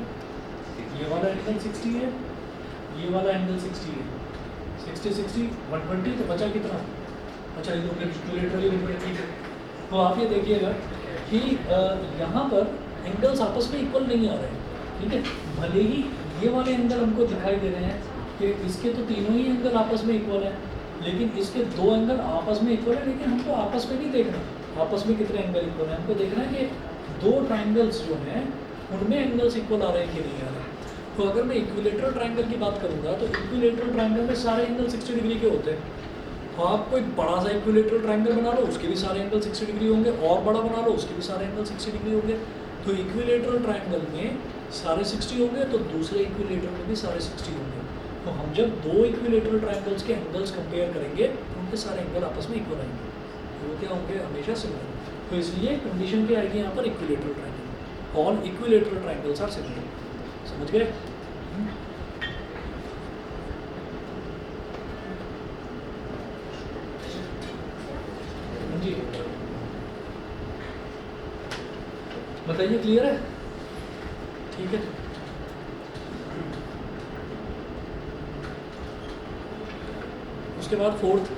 ये वाला एंगल 60 है, ये वाला एंगल 60 है, 60 60 120, तो बचा कितना, अच्छा ये तो इक्विलेटरली रिलेटेड है। तो आप ये देखिएगा कि यहाँ पर एंगल्स आपस में इक्वल नहीं आ रहे हैं, ठीक है। भले ही ये वाले एंगल हमको दिखाई दे रहे हैं कि इसके तो तीनों ही एंगल आपस में इक्वल हैं, लेकिन इसके दो एंगल आपस में इक्वल है, लेकिन हमको आपस में नहीं देखना आपस में कितने एंगल इक्वल हैं, हमको देखना है कि दो ट्राइंगल्स जो हैं उनमें एंगल्स इक्वल आ रहे हैं कि नहीं आ रहे हैं। तो अगर मैं इक्विलेटरल ट्राइंगल की बात करूँगा तो इक्विलेटरल ट्राइंगल में सारे एंगल 60 डिग्री के होते हैं। तो आप कोई बड़ा सा इक्विलेटरल ट्राइंगल बना लो, उसके भी सारे एंगल 60 डिग्री होंगे, और बड़ा बना लो, उसके भी सारे एंगल 60 डिग्री होंगे। तो इक्विलेटरल ट्राइंगल में सारे 60 होंगे, तो दूसरे इक्विलेटरल में भी सारे 60 होंगे। तो हम जब दो इक्विलेटरल ट्राइंगल्स के एंगल्स कंपेयर करेंगे तो उनके सारे एंगल आपस में इक्वल आएंगे, तो वो क्या होंगे, हमेशा सिमिलर। तो इसलिए कंडीशन क्या आएगी यहाँ पर, equilateral triangle, all equilateral triangles are similar. समझ गए? जी बताइए, क्लियर है? ठीक है। उसके बाद फोर्थ,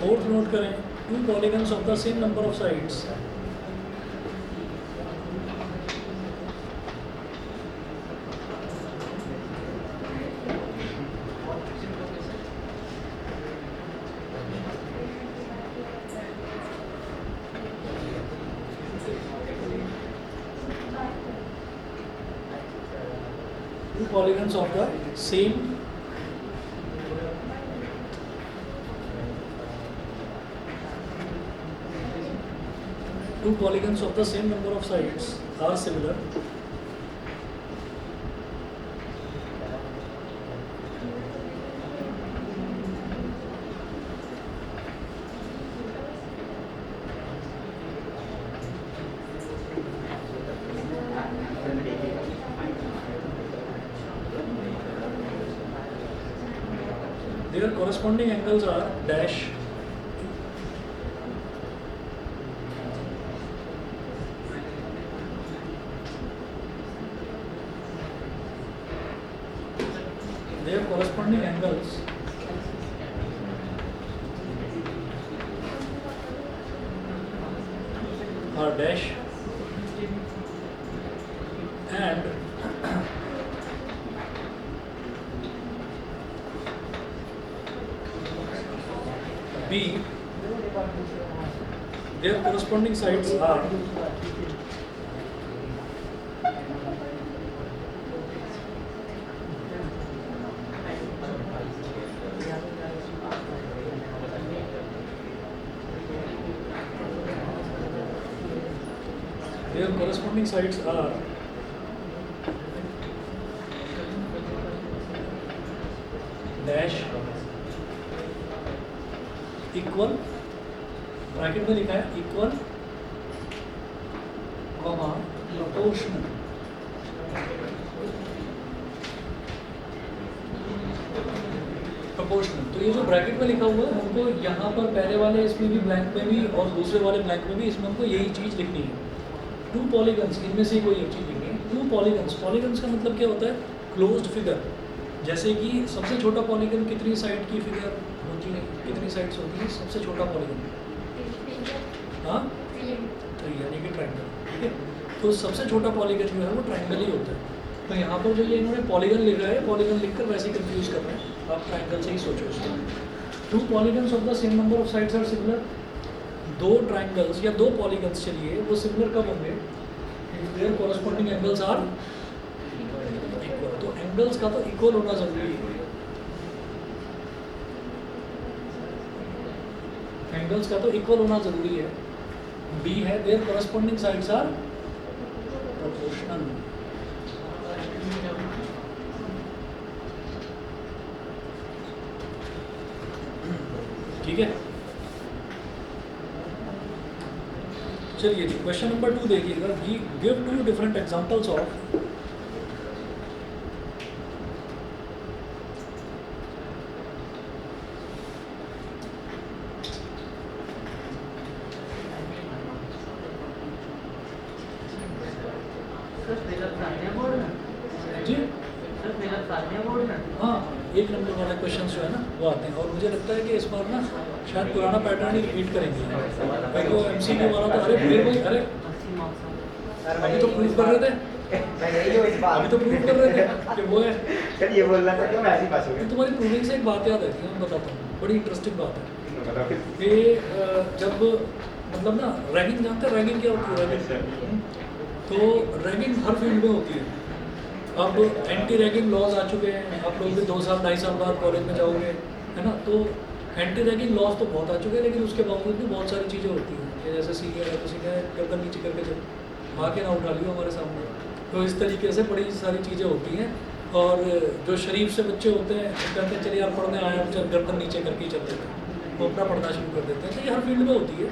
फोर्थ नोट करें, to polygons of the same number of sides polygons of the same two polygons of the same number of sides are similar their corresponding angles are dash their corresponding angles are dash and B, their corresponding sides are dash equal, bracket में लिखा है equal comma proportional. Proportional, तो ये जो bracket में लिखा हुआ है हमको यहाँ पर पहले वाले इसमें भी ब्लैंक में भी और दूसरे वाले ब्लैंक में भी इसमें हमको यही चीज़ लिखनी है। टू पॉलीगन्स, इनमें से कोई एक चीज़ लिखनी है। टू पॉलीगन्स, पॉलीगन्स का मतलब क्या होता है, क्लोज्ड फिगर। जैसे कि सबसे छोटा पॉलीगन कितनी साइड की फिगर की कितनी साइड्स होती है? सबसे छोटा पॉलीगन, हाँ, 3 यानी कि ट्रायंगल, ठीक है। तो सबसे छोटा पॉलीगन जो है वो ट्रायंगल ही होता है। तो यहाँ पर जो ये इन्होंने पॉलीगन लिखा है, पॉलीगन लिखकर वैसे ही कंफ्यूज कर रहे हैं, आप ट्रायंगल से ही सोचो इसको। 2 polygons of the same number of sides are similar. 2 triangles या 2 पॉलीगन्स चलिए वो सिमिलर कब होंगे? Their corresponding angles are equal. तो एंगल्स का तो इक्वल होना जरूरी है, एंगल्स का तो इक्वल होना जरूरी है। बी है their corresponding sides are proportional. ठीक है, चलिए जी क्वेश्चन नंबर 2 देखिएगा। गिव 2 डिफरेंट एग्जांपल्स ऑफ जी, हाँ, 1 नंबर वाले क्वेश्चन जो है ना वो आते हैं। और मुझे लगता है कि इस बार ना शायद पुराना पैटर्न ही रिपीट करेंगे, क्योंकि वो MCQ वाला तो अरे भाई अरे अभी तो प्रूव कर रहे थे, मैं यही हूँ इस बार। अभी तो प्रूव कर रहे थे कि वो है। चल ये बोलना था कि मैं ऐसे ही पास हो गया। तुम्हारी प्रूविंग से एक बात याद आती है, मैं बताता हूँ, बड़ी इंटरेस्टिंग बात है बताओ फिर। कि जब मतलब ना रैगिंग, जानते हैं रैगिंग क्या होती है? रैगिंग तो रैगिंग हर फील्ड में होती है। अब एंटी रैगिंग लॉज आ चुके हैं, आप लोग भी 2 साल 2.5 साल बाद कॉलेज में जाओगे, है ना। तो एंटी रैगिंग लॉज तो बहुत आ चुके हैं, लेकिन उसके बावजूद भी बहुत सारी चीज़ें होती हैं कि जैसे सीनियर है तो सीनियर गर्दन नीचे करके जब आके ना उठा लियो हमारे सामने। तो इस तरीके से बड़ी सारी चीज़ें होती हैं। और जो शरीफ से बच्चे होते हैं वो कहते हैं चलिए यार पढ़ने आए हम, चल गर्दन नीचे करके ही चलते थे, वो अपना पढ़ना शुरू कर देते हैं। तो ये हर फील्ड में होती है।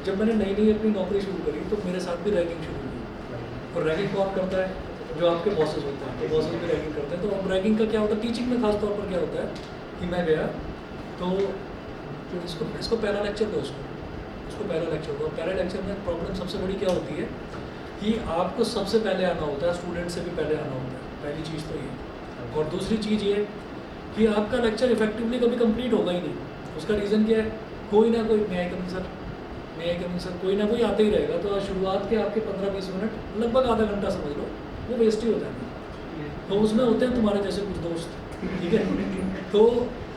जब मैंने नई नई अपनी नौकरी शुरू करी तो मेरे साथ भी रैगिंग शुरू हुई। और रैगिंग कौन करता है? जो आपके बॉसेस होते हैं, तो बॉसेस भी रैगिंग करते हैं। तो अब रैगिंग का क्या होता है टीचिंग में, खास तौर पर क्या होता है कि मैं गया तो इसको पहला लेक्चर दो, उसको पहला लेक्चर दो। पहले लेक्चर में प्रॉब्लम सबसे बड़ी क्या होती है कि आपको सबसे पहले आना होता है, स्टूडेंट से भी पहले आना होता है, पहली चीज़ तो ये। और दूसरी चीज़ ये कि आपका लेक्चर इफेक्टिवली कभी कंप्लीट होगा ही नहीं। उसका रीज़न क्या है? कोई ना कोई न्याय कमी सर कोई ना कोई आते ही रहेगा। तो शुरुआत के आपके 15-20 मिनट लगभग आधा घंटा समझ लो वो वेस्ट ही हो जाएगा। तो उसमें होते हैं तुम्हारे जैसे कुछ दोस्त, ठीक है। तो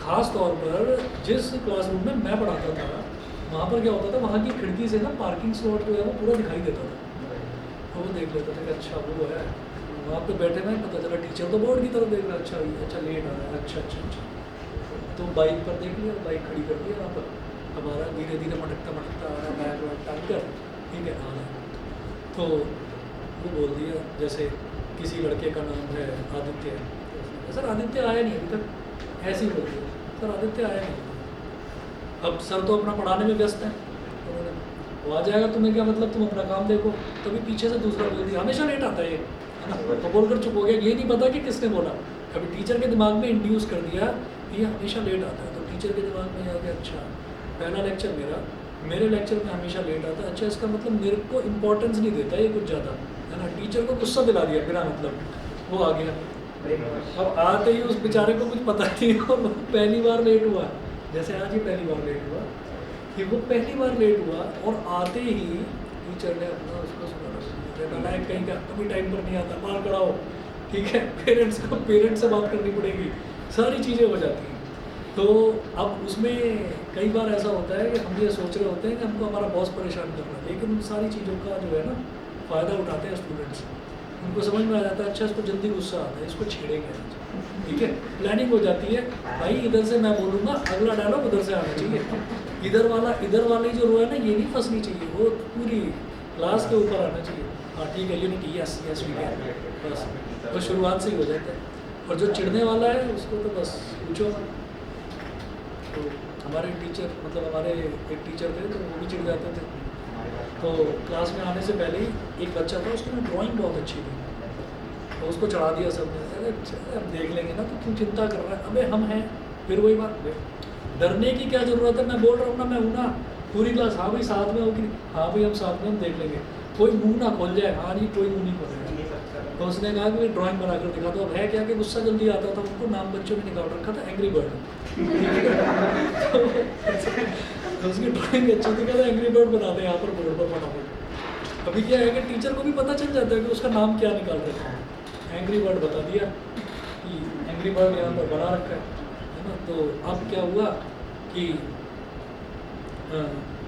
ख़ास तौर पर जिस क्लासरूम में मैं पढ़ाता था वहाँ पर क्या होता था, वहाँ की खिड़की से ना पार्किंग स्लॉट जो है वो पूरा दिखाई देता था। तो वो देख लेता था कि अच्छा वो है वहाँ पे बैठे में, पता चला टीचर तो बोर्ड की तरफ देख रहा है, अच्छा लेट आ रहा है, अच्छा। तो बाइक पर देख लिया, बाइक खड़ी कर दिया वहाँ पर, हमारा धीरे धीरे मटकता आ रहा है, बैग वैग टांग कर, ठीक है आ रहा है। तो वो बोल दिया जैसे किसी लड़के का नाम है आदित्य, सर आदित्य आया नहीं अभी तक, ऐसे ही बोल दिया सर आदित्य आया नहीं। अब सर तो अपना पढ़ाने में व्यस्त हैं, वो आ जाएगा, तुम्हें क्या मतलब, तुम अपना काम देखो। तभी पीछे से दूसरा बोल दिया हमेशा लेट आता है ये, है ना। तो बोलकर चुप हो गया, ये नहीं पता कि किसने बोला। कभी टीचर के दिमाग में इंड्यूस कर दिया ये हमेशा लेट आता है, तो टीचर के दिमाग में आ गया अच्छा पहला लेक्चर मेरे लेक्चर में हमेशा लेट आता है, अच्छा इसका मतलब मेरे को इम्पोर्टेंस नहीं देता ये कुछ ज़्यादा, है ना। टीचर को गुस्सा दिला दिया बिना मतलब, वो आ गया। अब आते ही उस बेचारे को कुछ पता नहीं और वो पहली बार लेट हुआ, जैसे आज ही पहली बार लेट हुआ कि वो पहली बार लेट हुआ। और आते ही टीचर ने अपना उसको सुना कहीं का कभी टाइम पर नहीं आता, मार कराओ, ठीक है। पेरेंट्स से बात करनी पड़ेगी, सारी चीज़ें हो जाती हैं। तो अब उसमें कई बार ऐसा होता है कि हम ये सोच रहे होते हैं कि हमको हमारा बॉस परेशान कर रहा है, लेकिन उन सारी चीज़ों का जो है ना फ़ायदा उठाते हैं स्टूडेंट्स। उनको समझ में आ जाता है अच्छा इसको जल्दी गुस्सा आता है, इसको छेड़ेंगे, ठीक है। प्लानिंग हो जाती है भाई, इधर से मैं बोलूँगा अगला डायलॉग उधर से आना चाहिए, इधर वाली जो रो है ना ये नहीं फंसनी चाहिए, वो पूरी क्लास के ऊपर आना चाहिए। हाँ ठीक है यूनिटी, यस वी कैन, बस वो शुरुआत से ही हो जाता है। और जो चिढ़ने वाला है उसको तो बस पूछो। तो हमारे टीचर मतलब हमारे एक टीचर थे तो वो भी चिढ़ जाते थे। तो क्लास में आने से पहले ही एक बच्चा था, उसकी ड्राइंग बहुत अच्छी थी, तो उसको चढ़ा दिया सबने, अरे अब देख लेंगे ना, तो क्यों चिंता कर रहा है, अबे हम हैं। फिर वही बात, डरने की क्या ज़रूरत है, मैं बोल रहा हूँ ना, मैं हूँ ना। पूरी क्लास हाँ भाई साथ में होगी, हाँ भाई हम साथ में, हम देख लेंगे। कोई मुंह ना खोल जाए, हाँ जी कोई मुंह नहीं खोलेगा। तो उसने कहा कि ड्राइंग बना कर दिखा दो। अब है क्या कि गुस्सा जल्दी आता था उनको, नाम बच्चों ने निकाल रखा था एंग्री बर्ड, तो उसकी ड्राइंग अच्छी थी, कहता एंग्री बर्ड बनाते हैं यहाँ पर बोर्ड पर फटाफट। अभी क्या है कि टीचर को भी पता चल जाता है कि उसका नाम क्या निकाल रहे हैं। एंग्री बर्ड बता दिया कि एंग्री बर्ड यहाँ पर बना रखा है ना। तो अब क्या हुआ कि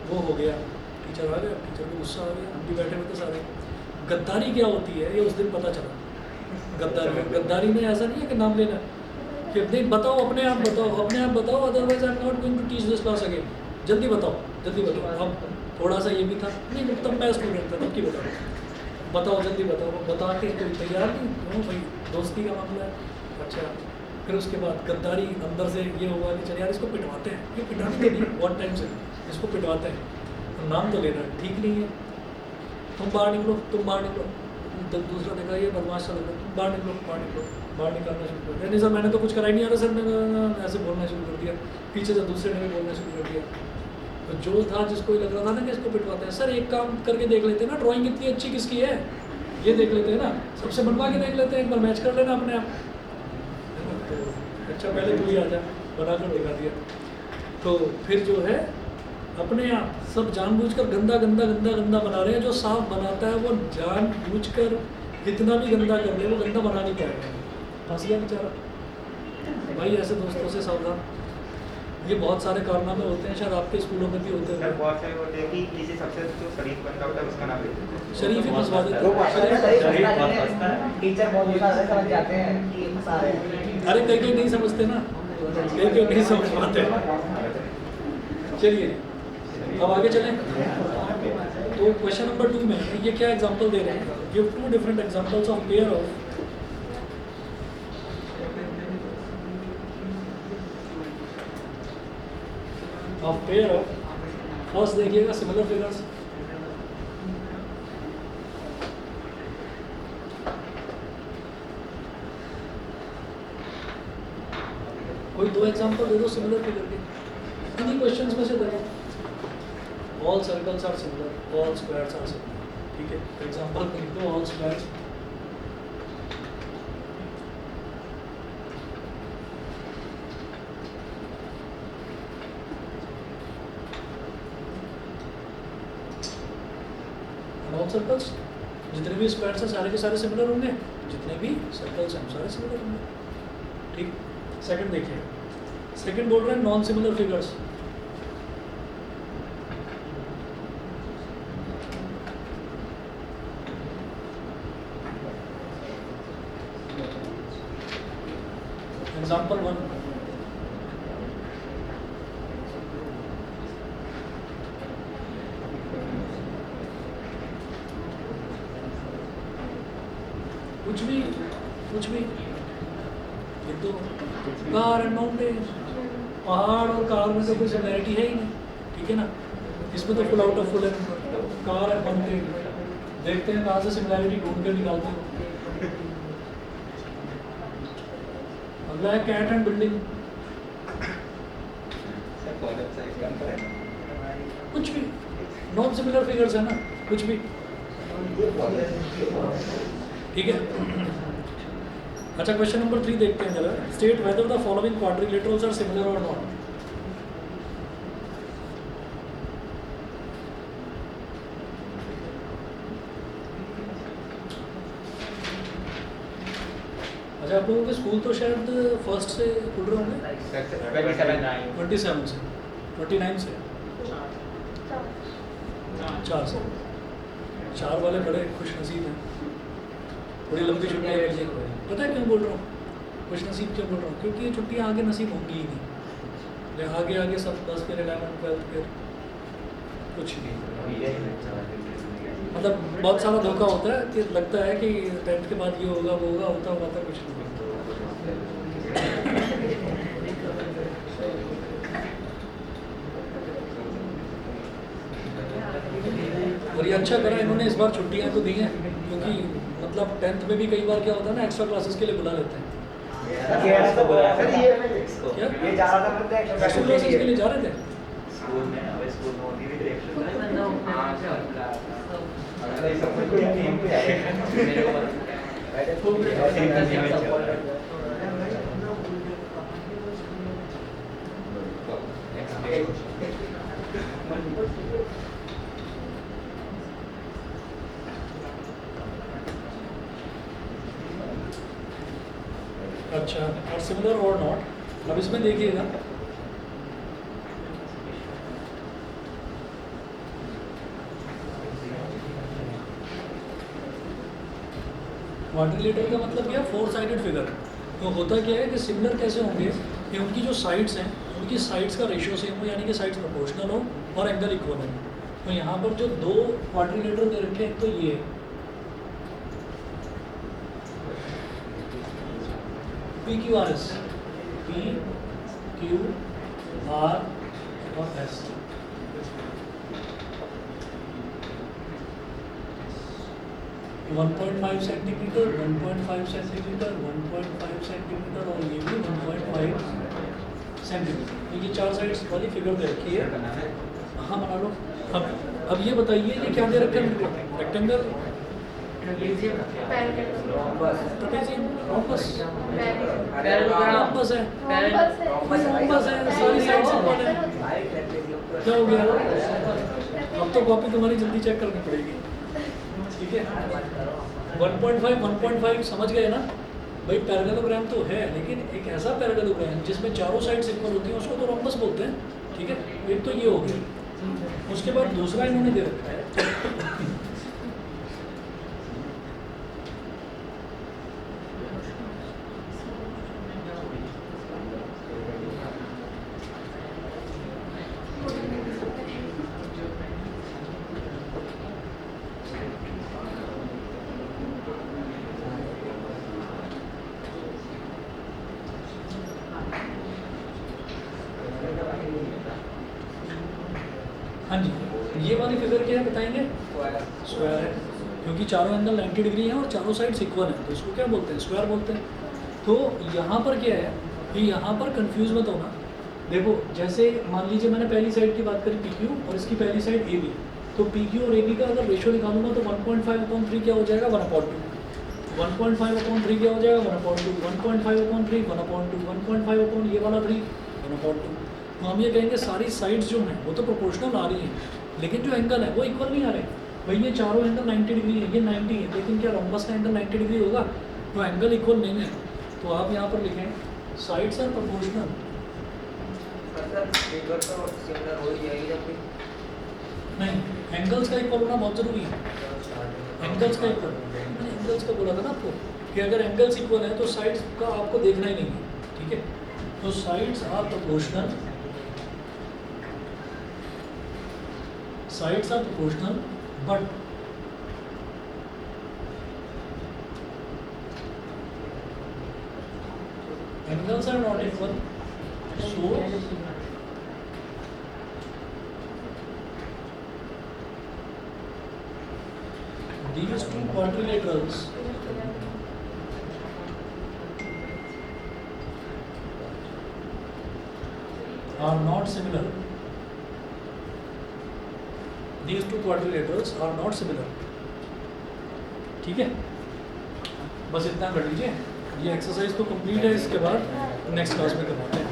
वो हो गया, टीचर आ गया, टीचर को गुस्सा आ गया, हम भी बैठे हुए थे सारे। गद्दारी क्या होती है ये उस दिन पता चला। गद्दारी में ऐसा नहीं है कि नाम लेना कि नहीं बताओ, अपने आप बताओ, otherwise I am not going to teach this class again. जल्दी बताओ। अब थोड़ा सा ये भी था, नहीं तब मैं स्टूडेंट था, तब की बताओ जल्दी बताओ। बता के कोई तैयार नहीं, भाई दोस्ती का मामला है। अच्छा, फिर उसके बाद गद्दारी अंदर से ये हुआ कि चल यार इसको पिटवाते हैं, ये पिटाने के नहीं बहुत टाइम से इसको पिटवाते हैं, तो नाम तो लेना ठीक नहीं है। तुम बाहर निकलो। तो दूसरा देखा ये बदमाश सा लग रहा है, तुम बाहर निकालना शुरू कर दिया। नहीं सर मैंने तो कुछ करा ही नहीं आ रहा सर, मैंने ऐसे बोलना शुरू कर दिया। पीछे से दूसरे ने भी बोलना शुरू कर दिया। तो जो था जिसको लग रहा था ना कि इसको पिटवाते हैं, सर एक काम करके देख लेते हैं ना, ड्राइंग इतनी अच्छी किसकी है ये देख लेते हैं ना, सबसे बनवा के देख लेते हैं, एक बार मैच कर लेना अपने आप। तो अच्छा पहले तू ही आ जा, बना कर दिखा दिया। तो फिर जो है अपने आप सब जानबूझकर गंदा बना रहे हैं। जो साफ बनाता है वो जानबूझकर कितना भी गंदा कर ले वो गंदा बना नहीं पाएगा। फंस गया बेचारा। भाई ऐसे दोस्तों से सावधान। ये बहुत सारे कारनामे होते हैं, शायद आपके स्कूलों में भी होते हैं। बहुत सारे होते हैं कि किसी सबसे जो शरीफ बंदा होता है उसका नाम लेते हैं। शरीफ ही फंसवा देते टीचर बहुत समझ जाते हैं कि सारे अरे कई नहीं समझते ना, कई नहीं समझ पाते। चलिए अब आगे चलें। तो क्वेश्चन नंबर 2 में ये क्या एग्जांपल दे रहे हैं, give 2 different examples of pair of first देखिएगा सिमिलर फिगर्स। कोई 2 एग्जांपल दे दो सिमिलर फिगर के, इन्हीं क्वेश्चंस में से दे दो। All circles are similar, all squares are similar, ठीक है। एग्जांपल लिख दो ऑल स्क्वायर्स। ऑल सर्कल्स, जितने भी स्क्वायर्स हैं सारे के सारे सिमिलर होंगे, जितने भी सर्कल्स हैं सारे सिमिलर होंगे, ठीक। सेकंड देखिए, सेकंड बोल रहे हैं नॉन सिमिलर फिगर्स। एग्जाम्पल 1, कुछ भी लिख दो। कार एंड माउंटेन, पहाड़ और कार में तो कोई सिमिलरिटी है ही नहीं, ठीक है ना। इसमें तो फुल आउट ऑफ फुल है। कार एंड माउंटेन देखते हैं कहाँ से सिमिलरिटी ढूंढ कर निकालते हैं। अगला है कैट एंड बिल्डिंग। कुछ भी नॉन सिमिलर फिगर्स है ना, कुछ भी, ठीक है। अच्छा क्वेश्चन नंबर 3 देखते हैं जरा। State whether the following quadrilaterals are similar और नॉट। अच्छा आप लोगों के स्कूल तो शायद फर्स्ट से खुल रहे होंगे, 27 से 29 से 4 से। 4 वाले बड़े खुश नसीब हैं, बड़ी लंबी छुट्टियाँ मिल जाएंगी। पता है क्यों बोल रहा हूँ खुश नसीब क्यों बोल रहा हूँ, क्योंकि ये छुट्टियाँ आगे नसीब होंगी ही नहीं। आगे सब 10 फिर 11 12 फिर कुछ नहीं। मतलब बहुत सारा धोखा होता है कि लगता है कि 10th के बाद ये होगा वो होगा, होता कुछ नहीं। और ये अच्छा करा इन्होंने इस बार छुट्टियां तो दी हैं, क्योंकि मतलब 10th में भी कई बार क्या होता है ना एक्स्ट्रा क्लासेस के लिए बुला लेते हैं। क्या एक्स्ट्रा क्लासेस के लिए जा रहे थे अच्छा, और सिमिलर और नॉट। अब इसमें देखिएगा, क्वाड्रिलेटरल का मतलब क्या, 4 साइडेड फिगर। तो होता क्या है कि सिमिलर कैसे होंगे कि उनकी जो साइड्स हैं, उनकी साइड्स का रेशियो सेम हो, यानी कि साइड्स प्रोपोर्शनल हो और एंगल इक्वल हो। तो यहाँ पर जो दो क्वाड्रिलेटरल दे रखे हैं, तो ये P Q R S, P Q R और एस। तो 1.5 सेंटीमीटर, 1.5 सेंटीमीटर, 1.5 सेंटीमीटर और ये भी 1.5 सेंटीमीटर। तो ये 4 साइड्स वाली फिगर दे रखी है। हाँ बना लो। अब ये बताइए ये क्या दे रखा है, रेक्टेंगल, ट्रेपेजियम, रोम्बस, रोम्बस है, रोम्बस है, सारी साइड्स इक्वल है। क्या हो गया, अब तो कॉपी तुम्हारी जल्दी चेक करनी पड़ेगी, ठीक है। 1.5 समझ गए ना भाई। पैरेललोग्राम तो है, लेकिन एक ऐसा पैरेललोग्राम जिसमें चारों साइड्स इक्वल होती हैं उसको तो रोम्बस बोलते हैं, ठीक है। एक तो ये हो गया। उसके बाद दूसरा इन्होंने दे रखा है हाँ जी, ये वाली फिगर क्या है बताएंगे, स्क्वायर है, क्योंकि चारों एंगल 90 डिग्री हैं और चारों साइड्स इक्वल हैं, तो इसको क्या बोलते हैं, स्क्वायर बोलते हैं। तो यहाँ पर क्या है कि यहाँ पर कंफ्यूज मत होना। देखो जैसे मान लीजिए मैंने पहली साइड की बात करी पी क्यू और इसकी पहली साइड ए बी, तो पी क्यू और ए बी का अगर रेशियो निकालूंगा तो 1.5/3 क्या हो जाएगा, 1/2। 1.5/3 क्या हो जाएगा, 1/2। 1.5/3 1/2, 1.5 ये वाला 3 1/2। तो हम ये कहेंगे सारी साइड्स जो हैं वो तो प्रोपोर्शनल आ रही हैं, लेकिन जो एंगल है वो इक्वल नहीं आ रहे। भाई ये चारों एंगल 90 डिग्री है, ये 90 है, लेकिन क्या रोम्बस का एंगल 90 डिग्री होगा, तो एंगल इक्वल नहीं है। तो आप यहाँ पर लिखें साइड्स आर प्रोपोर्शनल। नहीं, एंगल्स का इक्वल होना बहुत ज़रूरी है। एंगल्स का इक्वल, मैंने एंगल्स का बोला था ना आपको कि अगर एंगल्स इक्वल है तो साइड्स का आपको देखना ही नहीं है, ठीक है। तो sides are proportional, sides are proportional but angles are not equal, so these two quadrilaterals are not similar. These two quadrilaterals are not similar, ठीक है। बस इतना कर लीजिए, ये एक्सरसाइज तो कंप्लीट है, इसके बाद नेक्स्ट क्लास में करवाते हैं।